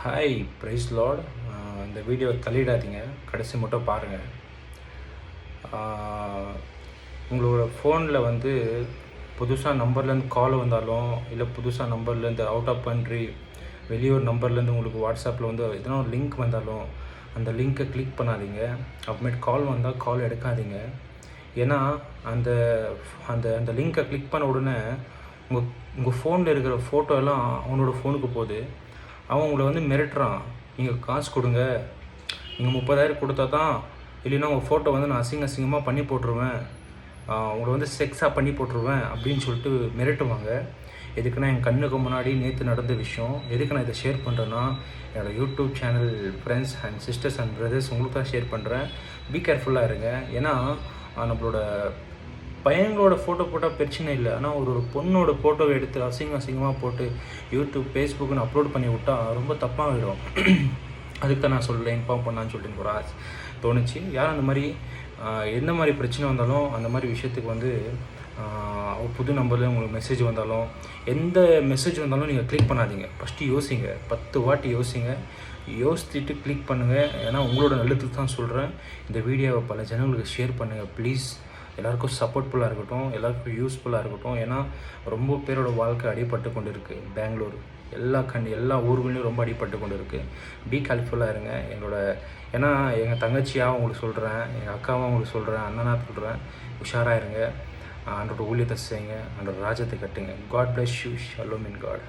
Hi price Lord. இந்த வீடியோவை தள்ளிடாதீங்க, கடைசி மட்டும் பாருங்கள். உங்களோட ஃபோனில் வந்து புதுசாக நம்பர்லேருந்து கால் வந்தாலும், இல்லை புதுசாக நம்பர்லேருந்து அவுட் ஆஃப் கண்ட்ரி வெளியூர் நம்பர்லேருந்து உங்களுக்கு வாட்ஸ்அப்பில் வந்து எதனா ஒரு லிங்க் வந்தாலும் அந்த லிங்க்கை கிளிக் பண்ணாதீங்க. அப்புறமேட்டு கால் வந்தால் கால் எடுக்காதீங்க. ஏன்னா அந்த அந்த அந்த லிங்க்கை கிளிக் பண்ண உடனே உங்கள் ஃபோனில் இருக்கிற ஃபோட்டோ எல்லாம் அவனோட ஃபோனுக்கு போகுது. அவன் உங்களை வந்து மிரட்டுறான், நீங்கள் காசு கொடுங்க, நீங்கள் 30,000 கொடுத்தா தான், இல்லைன்னா உங்கள் ஃபோட்டோ வந்து நான் அசிங்கமாக பண்ணி போட்டுருவேன், உங்களை வந்து செக்ஸாக பண்ணி போட்டுருவேன் அப்படின்னு சொல்லிட்டு மிரட்டுவாங்க. எதுக்குன்னா என் கண்ணுக்கு முன்னாடி நேற்று நடந்த விஷயம். எதுக்கு நான் இதை ஷேர் பண்ணுறேன்னா, என்னோடய YouTube channel friends and sisters and brothers உங்களுக்கு தான் ஷேர் பண்ணுறேன். பி கேர்ஃபுல்லாக இருங்க. ஏன்னா நம்மளோட பையங்களோட ஃபோட்டோ போட்டால் பிரச்சனை இல்லை, ஆனால் ஒரு பொண்ணோட ஃபோட்டோவை எடுத்து அசிங்கமாக போட்டு யூடியூப் ஃபேஸ்புக்குன்னு அப்லோட் பண்ணி விட்டால் ரொம்ப தப்பாகிடும். அதுக்கு தான் நான் சொல்ல இன்ஃபார்ம் பண்ணான்னு சொல்லிட்டு எனக்கு ஒரு தோணுச்சு. யாரும் அந்த மாதிரி எந்த மாதிரி பிரச்சனை வந்தாலும் அந்த மாதிரி விஷயத்துக்கு வந்து புது நம்பரில் உங்களுக்கு மெசேஜ் வந்தாலும், எந்த மெசேஜ் வந்தாலும் நீங்கள் கிளிக் பண்ணாதீங்க. ஃபஸ்ட்டு யோசிங்க, 10 வாட்டி யோசிங்க. யோசிச்சுட்டு கிளிக் பண்ணுங்கள். ஏன்னா உங்களோட நல்லதுக்கு தான் சொல்கிறேன். இந்த வீடியோவை பல ஜனங்களுக்கு ஷேர் பண்ணுங்கள் ப்ளீஸ். எல்லாருக்கும் சப்போர்ட்ஃபுல்லாக இருக்கட்டும், எல்லாருக்கும் யூஸ்ஃபுல்லாக இருக்கட்டும். ஏன்னா ரொம்ப பேரோட வாழ்க்கை அடிபட்டு கொண்டு இருக்குது. பெங்களூர் எல்லா ஊர்களையும் ரொம்ப அடிபட்டு கொண்டு இருக்குது. பி கேர்ஃபுல்லாக இருங்க. ஏன்னா எங்கள் தங்கச்சியாக உங்களுக்கு சொல்கிறேன், எங்கள் அக்காவாக உங்களுக்கு சொல்கிறேன், அண்ணனாக சொல்கிறேன், உஷாராக இருங்க. ஆண்டோட ஊழியத்தை செய்யுங்க, ஆண்டோட ராஜ்யத்தை கட்டுங்க. God bless you. Shalom in God.